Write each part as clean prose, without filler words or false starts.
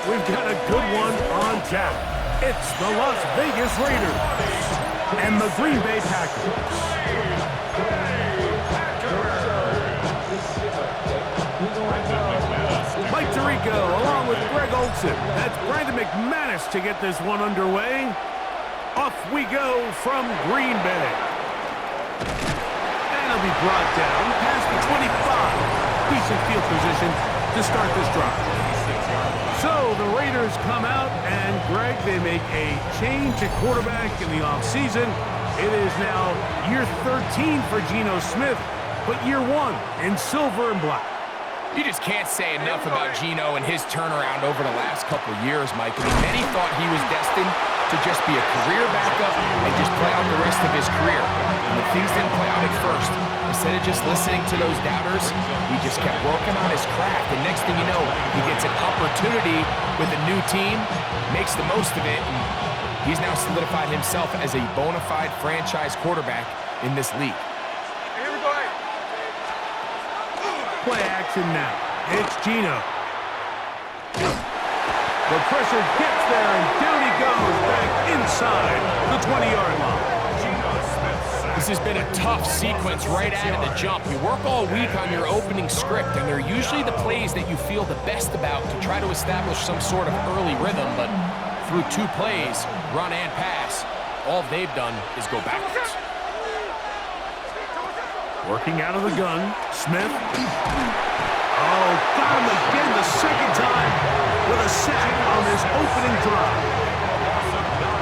We've got a good one on tap. It's the Las Vegas Raiders and the Green Bay Packers. Mike Tirico along with Greg Olsen. That's Brandon McManus to get this one underway. Off we go from Green Bay. And it'll be brought down past the 25. Decent field position to start this drive. So the Raiders come out, and Greg, they make a change at quarterback in the offseason. It is now year 13 for Geno Smith, but year 1 in silver and black. You just can't say enough about Geno and his turnaround over the last couple of years, Mike. I mean, many thought he was destined to just be a career backup and just play out the rest of his career. And the things didn't play out at first. Instead of just listening to those doubters, he just kept working on his craft. And next thing you know, he gets an opportunity with a new team, makes the most of it, and he's now solidified himself as a bona fide franchise quarterback in this league. Play action now. It's Geno. The pressure gets there, and down he goes back inside the 20-yard line. This has been a tough sequence right out of the jump. You work all week on your opening script, and they're usually the plays that you feel the best about to try to establish some sort of early rhythm, but through 2 plays, run and pass, all they've done is go backwards. Working out of the gun, Smith. Oh, got him again the second time with a sack on this opening drive.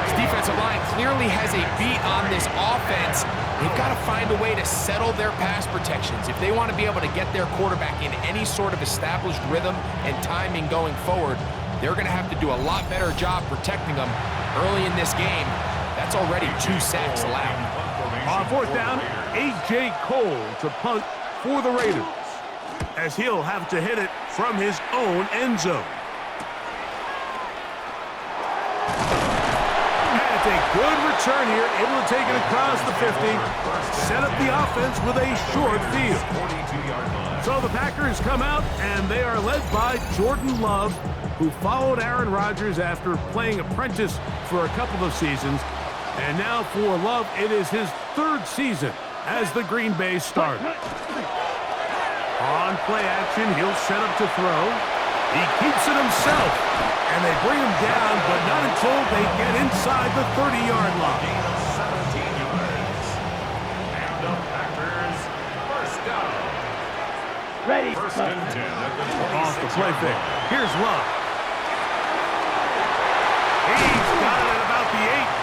This defensive line clearly has a beat on this offense. They've got to find a way to settle their pass protections. If they want to be able to get their quarterback in any sort of established rhythm and timing going forward, they're going to have to do a lot better job protecting them early in this game. That's already 2 sacks allowed. On 4th down, A.J. Cole to punt for the Raiders, as he'll have to hit it from his own end zone. And it's a good return here, able to take it across the 50, set up the offense with a short field. So the Packers come out, and they are led by Jordan Love, who followed Aaron Rodgers after playing apprentice for a couple of seasons. And now for Love, it is his 3rd season as the Green Bay starter. On play action, he'll set up to throw. He keeps it himself, and they bring him down, but not until they get inside the 30-yard line. And the Packers, first down. Ready. First and 10 at the 26. Off the play fake. Here's Love. He's got it at about the 8.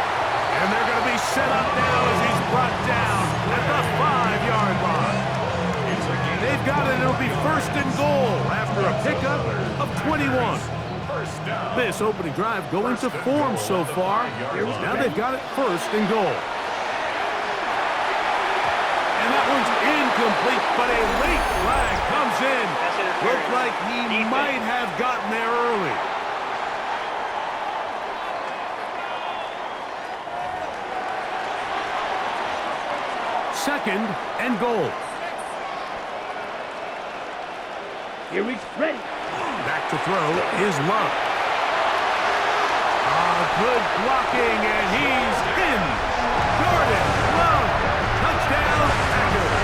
And they're going to be set up now as he's brought down at the 5-yard line. They've got it, and it'll be 1st and goal after a pickup of 21. This opening drive going to form so far. Now they've got it 1st and goal. And that one's incomplete, but a late flag comes in. Looked like he might have gotten there early. Second and goal. Here we ready. Back to throw is Love. Good blocking, and he's in. Jordan Love. Touchdown, Packers.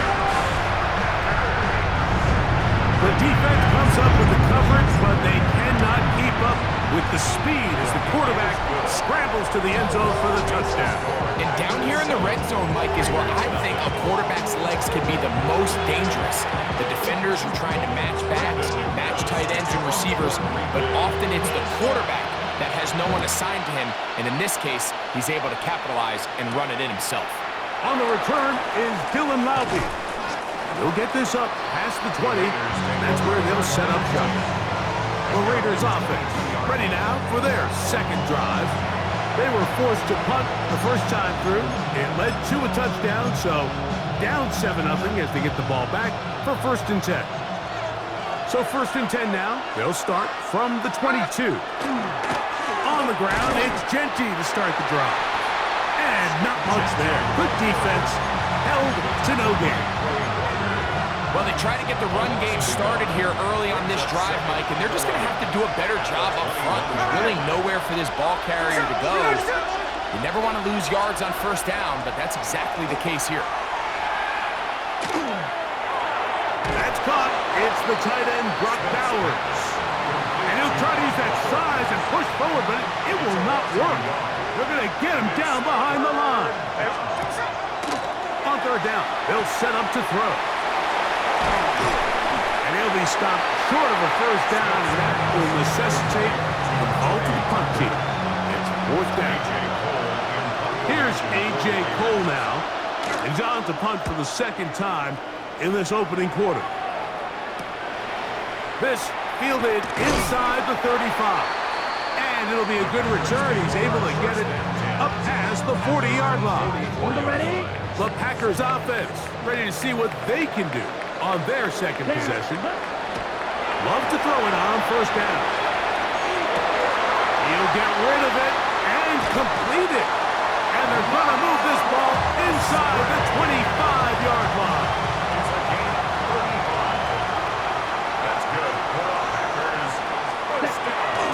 The defense comes up with the coverage, but they cannot keep up with the speed as the quarterback scrambles to the end zone for the touchdown. And down here in the red zone, Mike, is where I think a quarterback's legs can be the most dangerous. The defenders are trying to match backs, match tight ends and receivers, but often it's the quarterback that has no one assigned to him, and in this case, he's able to capitalize and run it in himself. On the return is Dylan Laube. He'll get this up past the 20. That's where they'll set up shop. The Raiders offense ready now for their 2nd drive. They were forced to punt the first time through. It led to a touchdown, so down 7-0 as they get the ball back for 1st and 10. So 1st and 10 now. They'll start from the 22. On the ground, it's Genty to start the drive. And not much there. Good defense. Held to no gain. Well, they try to get the run game started here early on this drive, Mike, and they're just going to have to do a better job up front nowhere for this ball carrier to go. You never want to lose yards on first down, but that's exactly the case here. That's caught. It's the tight end, Brock Bowers. And he'll try to use that size and push forward, but it will not work. They're going to get him down behind the line. On third down, they'll set up to throw. And he'll be stopped short of a first down, and that will necessitate an ultimate punt team. It's fourth down. Here's A.J. Cole now. And he's on to punt for the second time in this opening quarter. This fielded inside the 35. And it'll be a good return. He's able to get it up past the 40-yard line. Ready? The Packers offense ready to see what they can do on their second possession. Love to throw it on first down. He'll get rid of it and complete it. And they're going to move this ball inside the 25-yard line. It's a gain of 35. That's good. Packers. First down.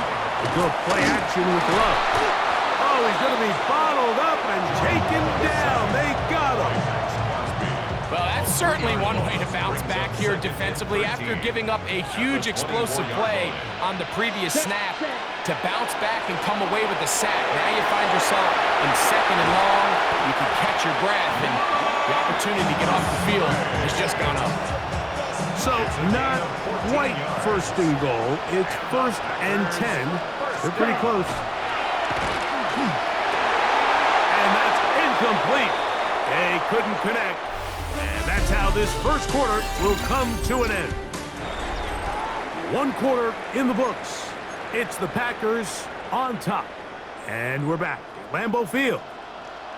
Good play action with Love. Oh, he's going to be bottled up and taken down. They got him. Well, that's certainly one way to bounce back here defensively after giving up a huge explosive play on the previous snap. To bounce back and come away with a sack. Now you find yourself in second and long. You can catch your breath, and the opportunity to get off the field has just gone up. So, not quite first and goal. It's first and 10. They're pretty close. And that's incomplete. They couldn't connect. And that's how this first quarter will come to an end. One quarter in the books. It's the Packers on top. And we're back at Lambeau Field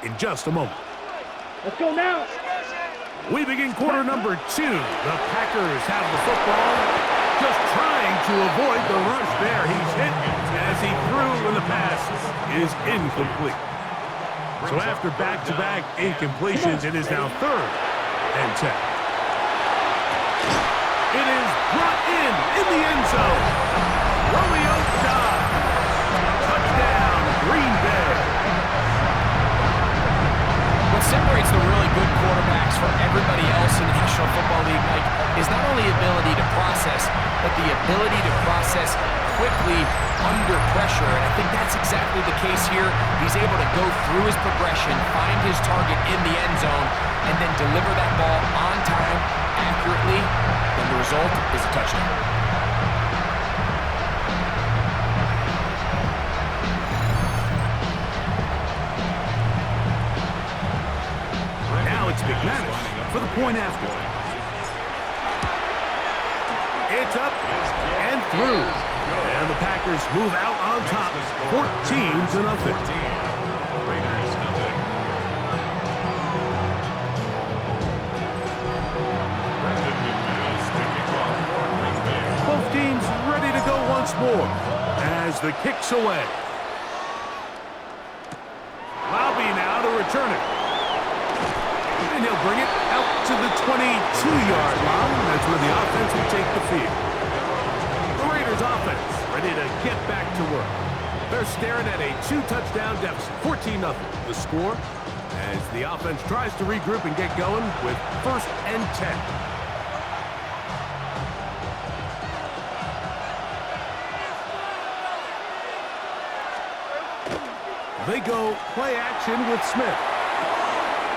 in just a moment. Let's go now. We begin quarter number 2. The Packers have the football, just trying to avoid the rush there. He's hit as he threw when the pass is incomplete. So after back-to-back incompletions, it is now third and 10. It is brought in the end zone. Romeo Doubs. Touchdown, Green Bay. What separates the really good quarterbacks from everybody else in the National Football League, Mike, is not only ability to process, but the ability to process quickly under pressure. And I think that's exactly the case here. He's able to go through his progression, find his target in the end zone, and then deliver that ball on time, accurately, and the result is a touchdown. McManus for the point after. It's up and through. And the Packers move out on top, 14-0. Both teams ready to go once more as the kick's away. Laube now to return it. And he'll bring it out to the 22-yard line. That's where the offense will take the field. The Raiders offense ready to get back to work. They're staring at a 2-touchdown deficit, 14-0. The score as the offense tries to regroup and get going with first and 10. They go play action with Smith.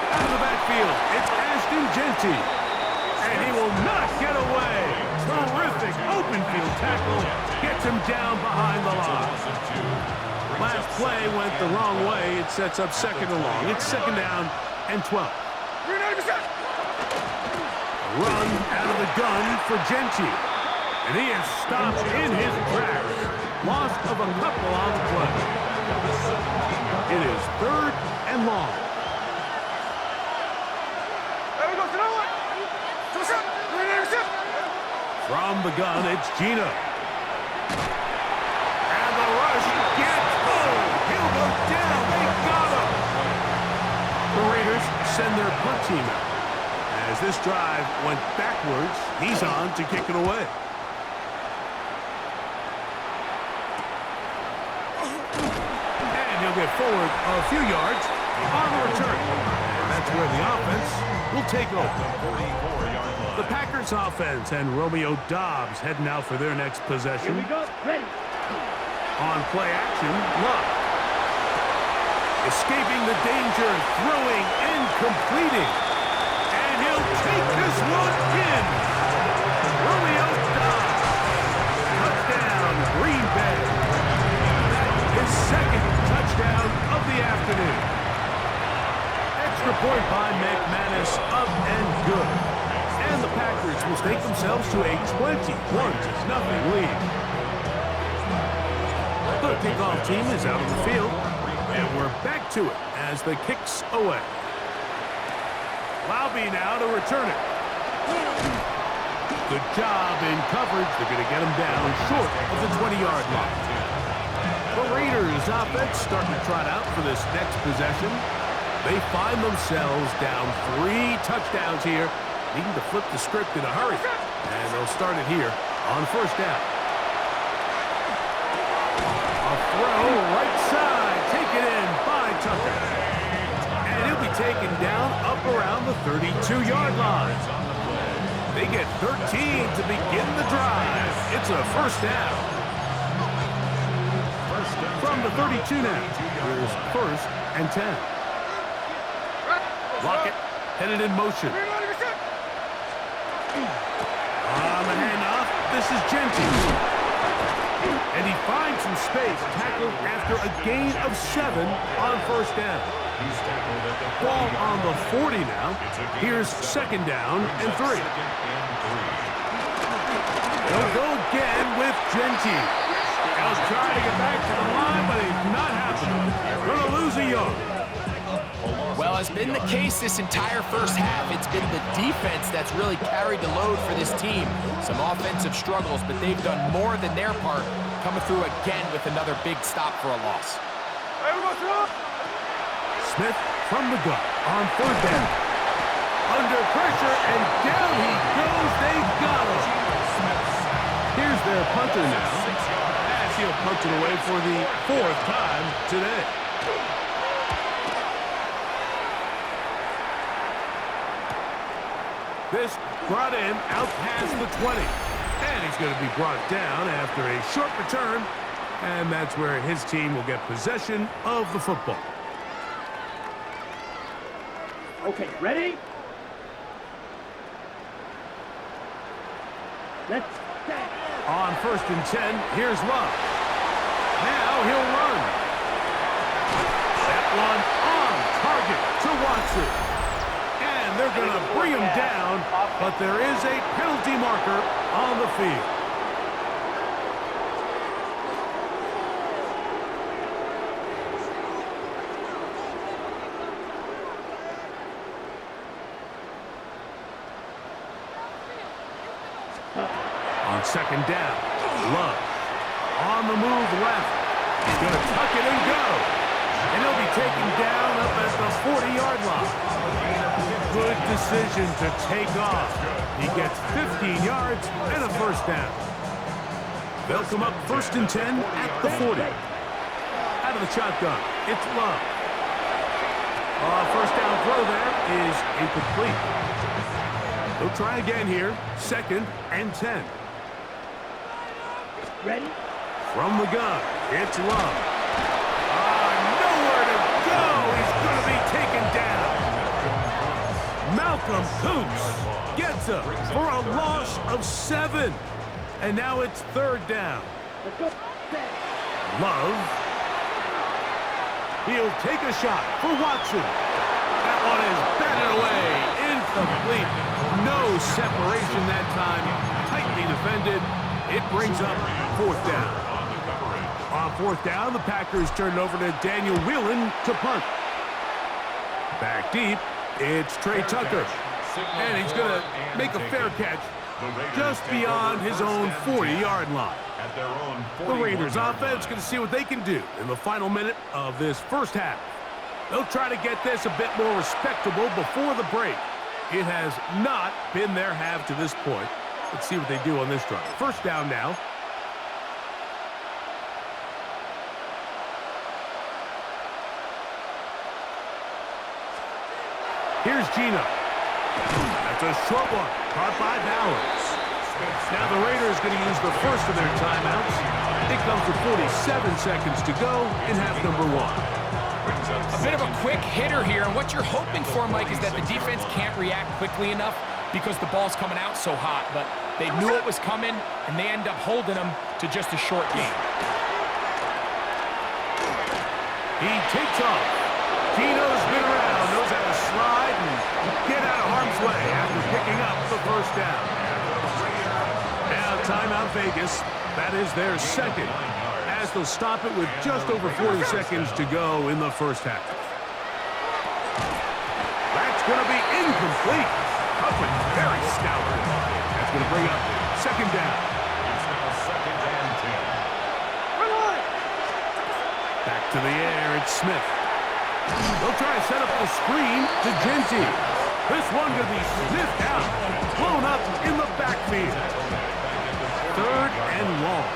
Out of the backfield, it's Ashton Jeanty. And he will not get away. Terrific open field tackle. Gets him down behind the line. Last play went the wrong way. It sets up second and long. It's second down and 12. Run out of the gun for Jeanty. And he is stopped in his tracks. Loss of a couple on the play. It is third and long. From the gun, it's Gino. And the rush gets home. He'll go down. They got him. The Raiders send their punt team out. As this drive went backwards, he's on to kick it away. get forward a few yards on the return. And that's where the offense will take over. The Packers offense and Romeo Doubs heading out for their next possession. Here we go. Ready. On play action, Love. Escaping the danger, throwing and completing. And he'll take this one in. Romeo Doubs. Touchdown, Green Bay. His second touchdown of the afternoon. Extra point by McManus, up and good. And the Packers will stake themselves to a 21-0 lead. The kickoff team is out on the field, and we're back to it as the kick's away. Laube now to return it. Good job in coverage. They're going to get him down short of the 20-yard line. The Raiders offense starting to trot out for this next possession. They find themselves down 3 touchdowns here, needing to flip the script in a hurry. And they'll start it here on first down. A throw right side, taken in by Tucker. And he'll be taken down up around the 32-yard line. They get 13 to begin the drive. It's a first down. From the 32 now, here's first and 10. Lockett headed in motion. On the handoff, this is Genty. And he finds some space, tackled after a gain of 7 on first down. Ball on the 40 now. Here's second down and 3. They'll go again with Genty. He'll try to get back to the line, but he's not happening. Going to lose a yard. Well, as been the case this entire first half, it's been the defense that's really carried the load for this team. Some offensive struggles, but they've done more than their part, coming through again with another big stop for a loss. Smith from the gun on third down. Under pressure, and down he goes. They got him. Here's their punter now, as he'll punch it away for the 4th time today. This brought him out past the 20. And he's going to be brought down after a short return. And that's where his team will get possession of the football. Okay, ready? Let's stand. On first and 10, here's Love. Now he'll run. That one on target to Watson. And they're going to bring him down, but there is a penalty marker on the field. On second down, Love on the move left. He's going to tuck it and go. And he'll be taken down up at the 40-yard line. Good decision to take off. He gets 15 yards and a first down. They'll come up first and 10 at the 40. Out of the shotgun, it's Love. First down throw there is incomplete. They'll try again here, second and 10. Ready? From the gun, it's Love. Nowhere to go. He's going to be taken down. Malcolm Koonce gets him for a loss of 7. And now it's third down. Let's go. Love. He'll take a shot for Watson. That one is batted away. Incomplete. No separation that time. Tightly defended. It brings up fourth down. On fourth down, the Packers turn it over to Daniel Whelan to punt. Back deep, it's Trey Tucker. And he's going to make a fair catch just beyond his own 40-yard line. The Raiders offense going to see what they can do in the final minute of this first half. They'll try to get this a bit more respectable before the break. It has not been their half to this point. Let's see what they do on this drive. First down now. Here's Gino. That's a short one, caught by Bowers. Now the Raiders going to use the first of their timeouts. It comes with 47 seconds to go in half number 1. A bit of a quick hitter here, and what you're hoping for, Mike, is that the defense can't react quickly enough because the ball's coming out so hot, but they knew it was coming, and they end up holding them to just a short game. He takes off. Gino's been around, knows how to slide and get out of harm's way after picking up the first down. Now timeout Vegas. That is their second, as they'll stop it with just over 40 seconds to go in the first half. That's going to be incomplete. Covered very stoutly. That's going to bring up second down. It's now 2nd and 10. Back to the air, it's Smith. They'll try to set up the screen to Genty. This one going to be sniffed out, blown up in the backfield. 3rd and long.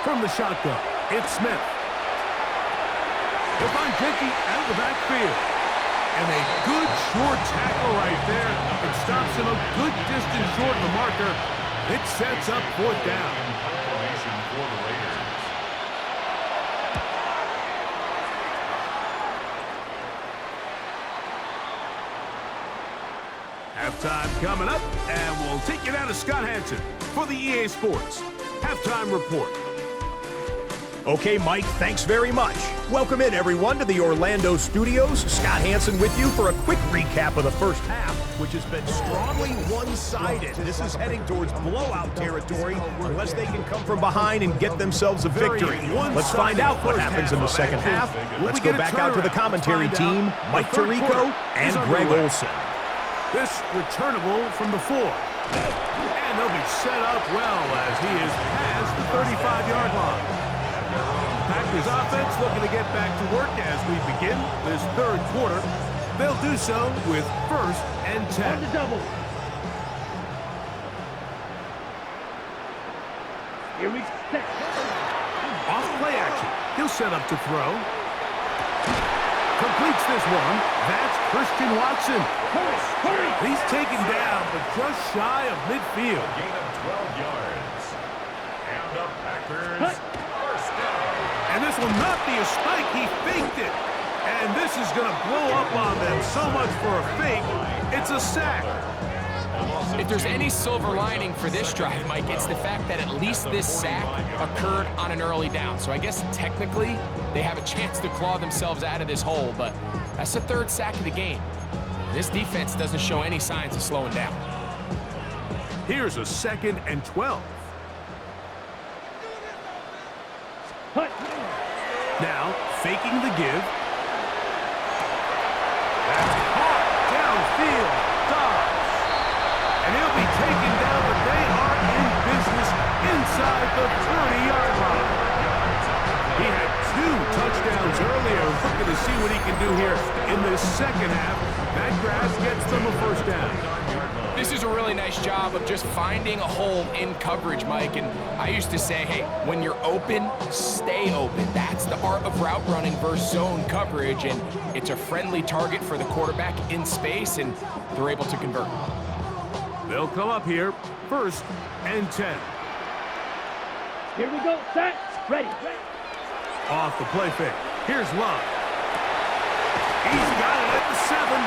From the shotgun, it's Smith. They'll find Genty out of the backfield. And a good short tackle right there. It stops him a good distance short of the marker. It sets up 4th down. Formation for the Raiders. Halftime coming up, and we'll take you down to Scott Hanson for the EA Sports Halftime Report. Okay, Mike, thanks very much. Welcome in, everyone, to the Orlando studios. Scott Hanson with you for a quick recap of the first half, which has been strongly one-sided. This is heading towards blowout territory unless they can come from behind and get themselves a victory. Let's find out what happens in the second half. Let's go back out to the commentary team, Mike Tirico and Greg Olson. This returnable from the 4. And they'll be set up well as he is past the 35-yard line. Packers offense looking to get back to work as we begin this 3rd quarter. They'll do so with 1st and 10. On the double. Here we set. Off play action. He'll set up to throw. Completes this one. That's Christian Watson. Hurry! He's taken down, but just shy of midfield. Gain of 12 yards. And the Packers. First down. And this will not be a spike. He faked it. And this is going to blow up on them. So much for a fake. It's a sack. If there's any silver lining for this drive, Mike, it's the fact that at least this sack occurred on an early down. So I guess technically they have a chance to claw themselves out of this hole, but that's the 3rd sack of the game. This defense doesn't show any signs of slowing down. Here's a 2nd and 12. Hut. Now, faking the give. That's caught downfield. Dobbs. And he'll be taken down, but they are in business inside the 30-yard line. He had 2 touchdowns earlier. Looking to see what he can do here in this second half. That grab gets them a 1st down. This is a really nice job of just finding a hole in coverage, Mike. And I used to say, hey, when you're open, stay open. That's the art of route running versus zone coverage. And it's a friendly target for the quarterback in space, and they're able to convert. They'll come up here, 1st and 10. Here we go. Set. Ready. Off the play fake. Here's Love. He's got it at the 7.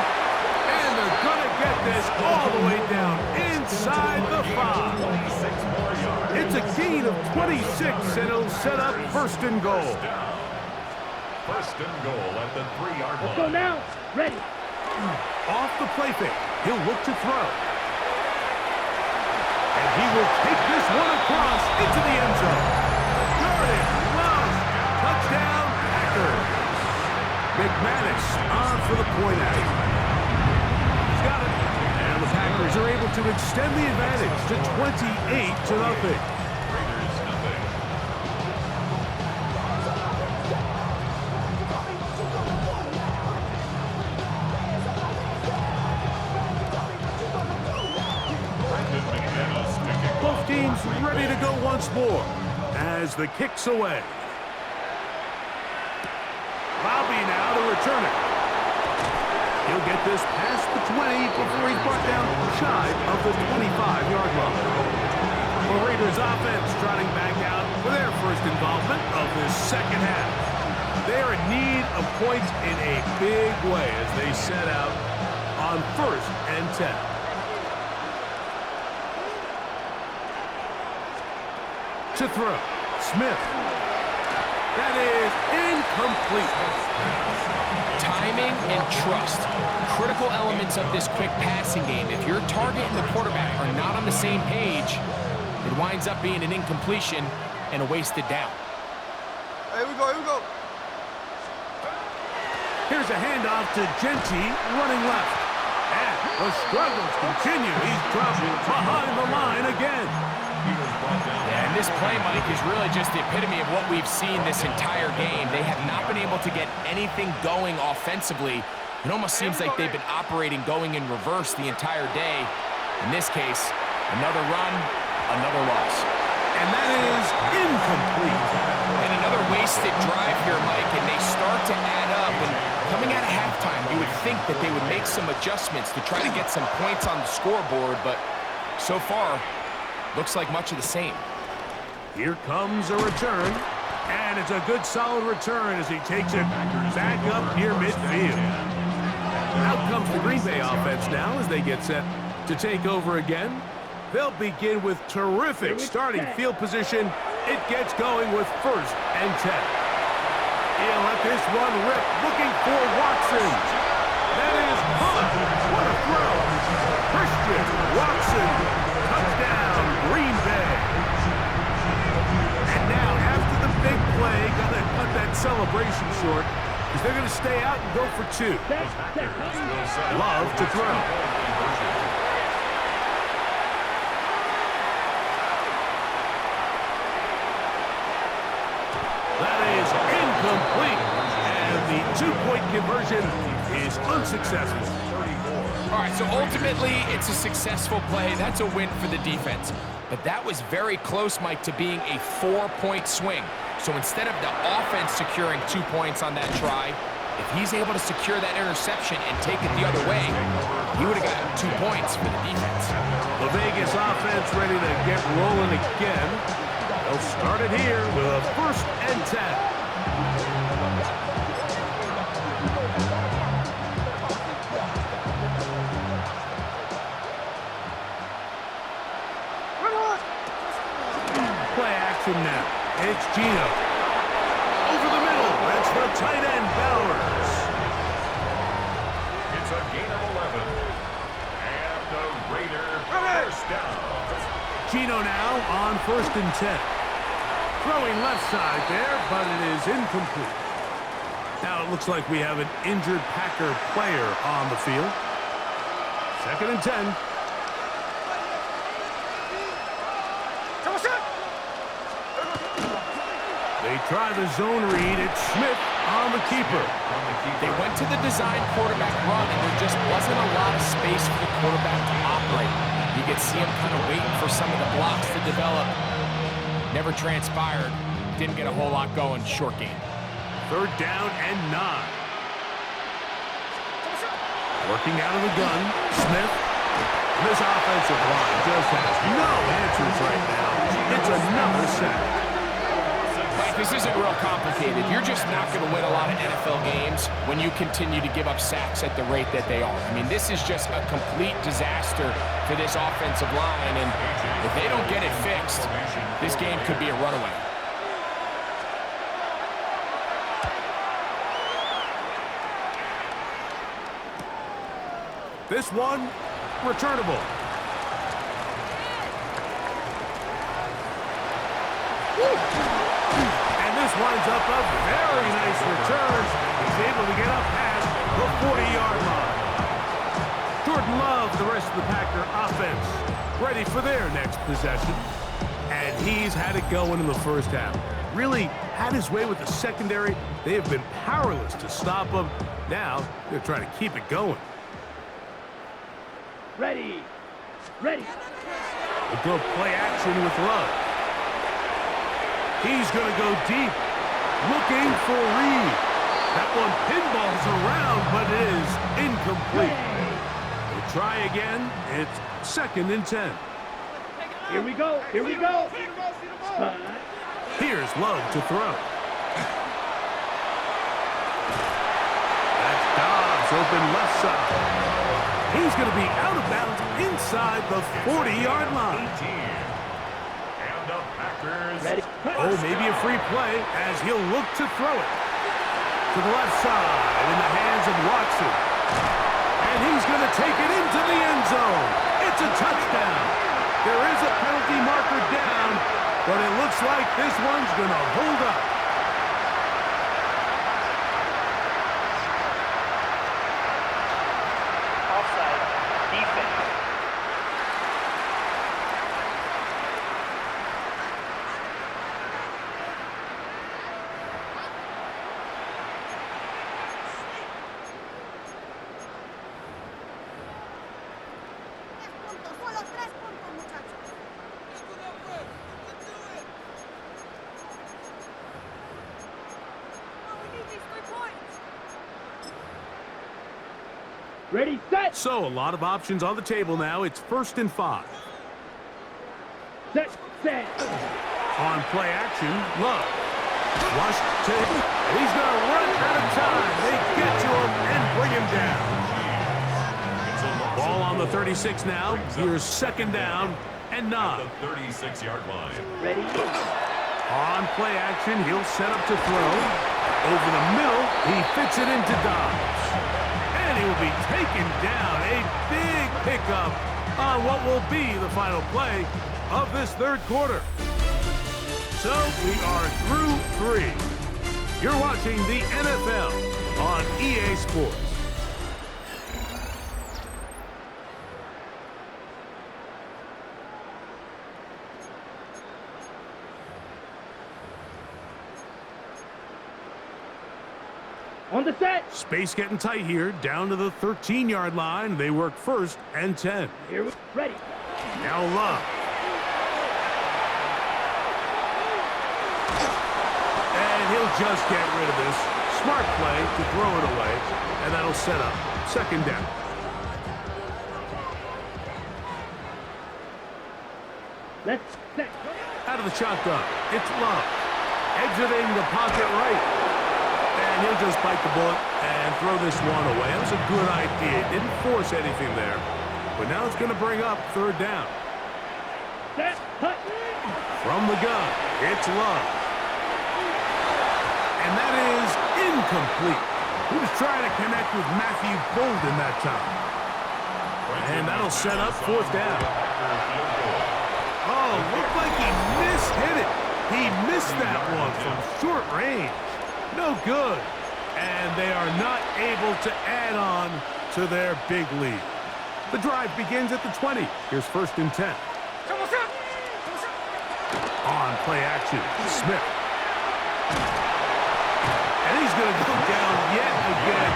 And they're going to get this all the way down inside the 5. It's a gain of 26, and it'll set up 1st and goal. 1st and goal at the 3-yard line. Let's go now. Ready. Off the play fake. He'll look to throw. And he will take this one across into the end zone. Jordan Love. Touchdown, Packers. McManus on for the point out. He's got it. And the Packers are able to extend the advantage to 28-0. Raiders nothing. Both teams ready to go once more as the kick's away. Bobby now to return it. He'll get this past the 20 before he's brought down shy of the 25-yard line. The Raiders offense trotting back out for their first involvement of this second half. They are in need of points in a big way as they set out on 1st and 10. To throw, Smith. That is incomplete. Timing and trust, critical elements of this quick passing game. If your target and the quarterback are not on the same page, it winds up being an incompletion and a wasted down. Here we go, here we go. Here's a handoff to Genty, running left. And the struggles continue. He's dropped behind the line again. And this play, Mike, is really just the epitome of what we've seen this entire game. They have not been able to get anything going offensively. It almost seems like they've been operating going in reverse the entire day. In this case, another run, another loss. And that is incomplete. And another wasted drive here, Mike, and they start to add up. And coming out of halftime, you would think that they would make some adjustments to try to get some points on the scoreboard, but so far, looks like much of the same. Here comes a return, and it's a good solid return as he takes it back up near midfield. Out comes the Green Bay offense now as they get set to take over again. They'll begin with terrific starting field position. It gets going with 1st and 10. He'll let this one rip, looking for Watson. That is caught. What a throw. Christian Watson. Touchdown, Green Bay. And now, after the big play, gonna cut that celebration short because they're gonna stay out and go for 2. Love to throw. That is incomplete. And the 2-point conversion is unsuccessful. All right, so ultimately, it's a successful play. That's a win for the defense. But that was very close, Mike, to being a 4-point swing. So instead of the offense securing 2 points on that try, if he's able to secure that interception and take it the other way, he would have gotten 2 points for the defense. The Vegas offense ready to get rolling again. They'll start it here with a 1st and 10. Play action now. It's Gino. Over the middle. That's the tight end, Bowers. It's a gain of 11. And the Raider first down. Gino now on 1st and 10. Throwing left side there, but it is incomplete. Now it looks like we have an injured Packer player on the field. 2nd and 10. They try the zone read. It's Smith on the keeper. They went to the design quarterback run, and there just wasn't a lot of space for the quarterback to operate. You could see him kind of waiting for some of the blocks to develop. Never transpired. Didn't get a whole lot going. Short game. 3rd down and 9. Working out of the gun, Smith. This offensive line just has no answers right now. It's another sack. Mike, this isn't real complicated. You're just not going to win a lot of NFL games when you continue to give up sacks at the rate that they are. I mean, this is just a complete disaster for this offensive line, and if they don't get it fixed, this game could be a runaway. This one, returnable. And this winds up a very nice return. He's able to get up past the 40-yard line. Jordan Love, the rest of the Packer offense, ready for their next possession. And he's had it going in the first half. Really had his way with the secondary. They have been powerless to stop him. Now they're trying to keep it going. Ready. Ready. We'll go play action with Love. He's going to go deep, looking for Reed. That one pinballs around, but it is incomplete. We'll try again. It's 2nd and 10. Here we go. Here we go. Here's Love to throw. That's Dobbs open left side. He's going to be out of bounds inside the 40-yard line. And the Packers. Ready. Oh, maybe a free play as he'll look to throw it. To the left side in the hands of Watson. And he's going to take it into the end zone. It's a touchdown. There is a penalty marker down, but it looks like this one's going to hold up. Offside. Defense. Solo 3 puntos, muchachos. We need these 3 points. Ready, set. So a lot of options on the table now. It's 1st and 5. Set. Set. On play action, Love. Rushed to him. He's going to run out of time. They get to him and bring him down. Ball on the 36 now. Here's 2nd down and 9. The 36-yard line. Ready. On play action, he'll set up to throw. Over the middle, he fits it into Dobbs. And he will be taken down. A big pickup on what will be the final play of this 3rd quarter. So we are through 3. You're watching the NFL on EA Sports. On the set. Space getting tight here, down to the 13-yard line. They work 1st and 10. Here we ready. Now Love. And he'll just get rid of this. Smart play to throw it away, and that'll set up 2nd down. Let's set. Out of the shotgun, it's Love. Exiting the pocket right. And he'll just bite the bullet and throw this one away. That was a good idea. Didn't force anything there. But now it's going to bring up 3rd down. Set. Hut. From the gun, it's Love. And that is incomplete. He was trying to connect with Matthew Bolden that time. And that'll set up 4th down. Oh, looked like he mishit it. He missed that one from short range. No good. And they are not able to add on to their big lead. The drive begins at the 20. Here's 1st and 10. On play action, Smith. And he's going to go down yet again.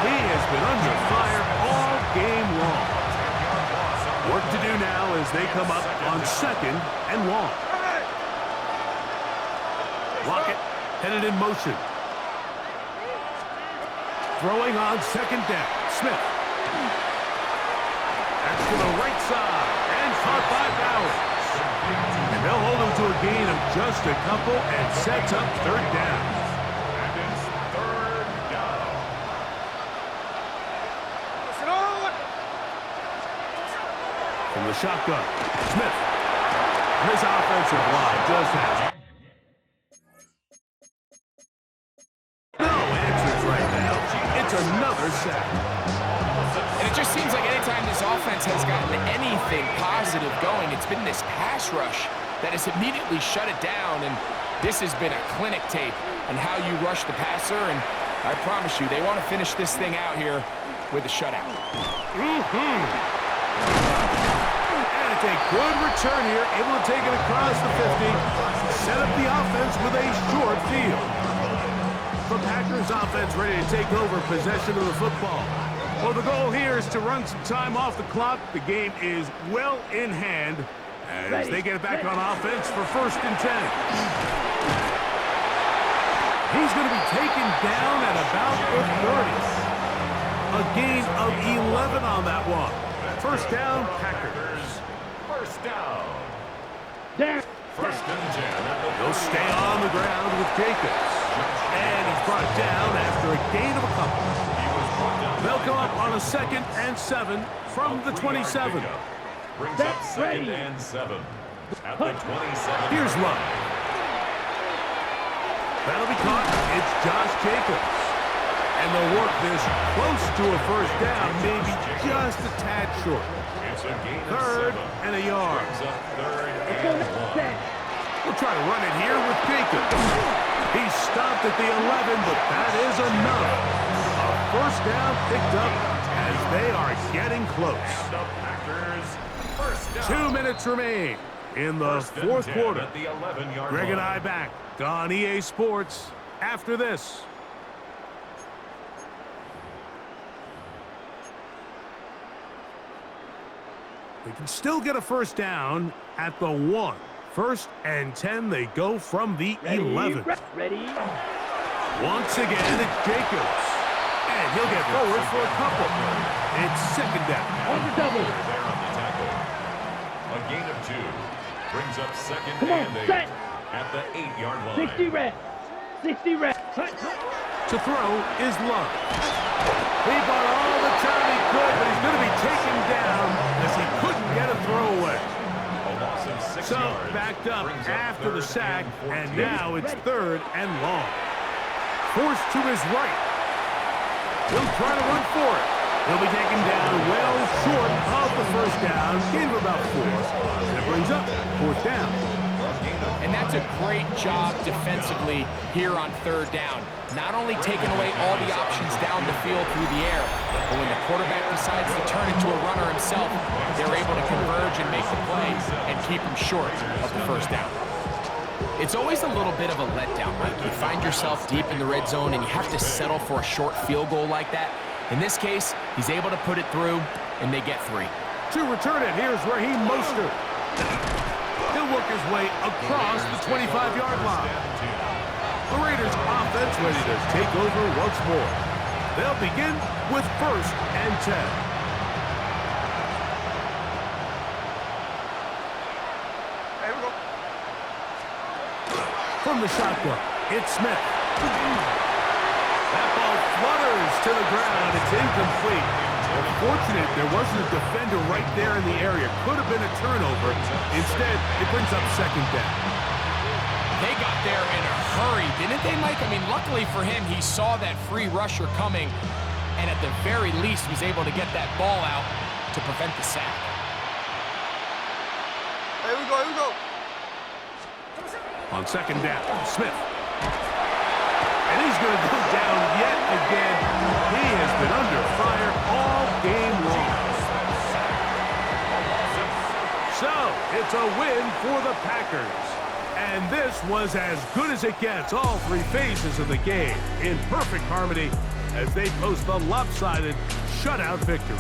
He has been under fire all game long. Work to do now as they come up on 2nd and 1. Lockett headed in motion. Throwing on 2nd down. Smith. That's to the right side. And caught by Bowers. And they'll hold him to a gain of just a couple and sets up 3rd down. And it's 3rd down. From the shotgun, Smith. And this offensive line just has no answers right now. It's another sack. And it just seems like anytime this offense has gotten anything positive going, it's been this pass rush that has immediately shut it down. And this has been a clinic tape on how you rush the passer. And I promise you, they want to finish this thing out here with a shutout. And it's a good return here, able to take it across the 50, set up the offense with a short field. The Packers offense ready to take over possession of the football. Well, the goal here is to run some time off the clock. The game is well in hand as they get it back on offense for 1st and 10. He He's going to be taken down at about the 30. A gain of 11 on that one. First down, Packers. First down. There. First and 10. He'll stay on the ground with Jacobs. And he's brought down after a gain of a couple. They'll come up on a 2nd and 7 from the 27. Brings up That's 2nd ready. and 7 at the 27. Here's Love. That'll be caught. It's Josh Jacobs. And they'll work this close to a first down, maybe just a tad short. It's a gain of 3rd 7. and a yard. Brings up 3rd Go and next 1. set. We'll try to run it here with Jacobs. He's stopped at the 11, but that is enough. A first down picked up as they are getting close. The Packers, first down. 2 minutes remain in the First and 4th 10 quarter. at the 11-yard Greg and line. I back on EA Sports after this. They can still get a first down at the 1. 1st and 10, they go from the 11. Ready. Once again, it's Jacobs. And he'll get forward for a couple. It's 2nd down. On the double. There on the tackle. A gain of 2. Brings up 2nd Come on, and 8 set. at the 8-yard line. 60 reps. 60 reps. To throw is Love. He bought all the time he could, but he's going to be taken down as he couldn't get a throw away. A loss of 6 So yards. backed up Brings after the 3rd sack, and 14. now it's 3rd and long. Forced to his right. He'll try to run for it. He'll be taken down well short of the first down. Gain of about 4. And it brings up 4th down. And that's a great job defensively here on 3rd down. Not only taking away all the options down the field through the air, but when the quarterback decides to turn into a runner himself, they're able to converge and make the play and keep him short of the first down. It's always a little bit of a letdown, Mike. You find yourself deep in the red zone and you have to settle for a short field goal like that. In this case, he's able to put it through, and they get 3. To return it, here's Raheem Mostert. He'll work his way across the 25-yard line. The Raiders offense ready to take over once more. They'll begin with 1st and 10. Here we go. From the shotgun, it's Smith. That ball flutters to the ground. It's incomplete. Fortunate there wasn't a defender right there in the area. Could have been a turnover. Instead, it brings up 2nd down. They got there in a hurry, didn't they, Mike? I mean, luckily for him, he saw that free rusher coming, and at the very least was able to get that ball out to prevent the sack. Here we go, here we go. On 2nd down, Smith. And he's going to go down yet again. He has been under fire all game long. So, it's a win for the Packers. And this was as good as it gets, all 3 phases of the game, in perfect harmony as they post the lopsided shutout victory.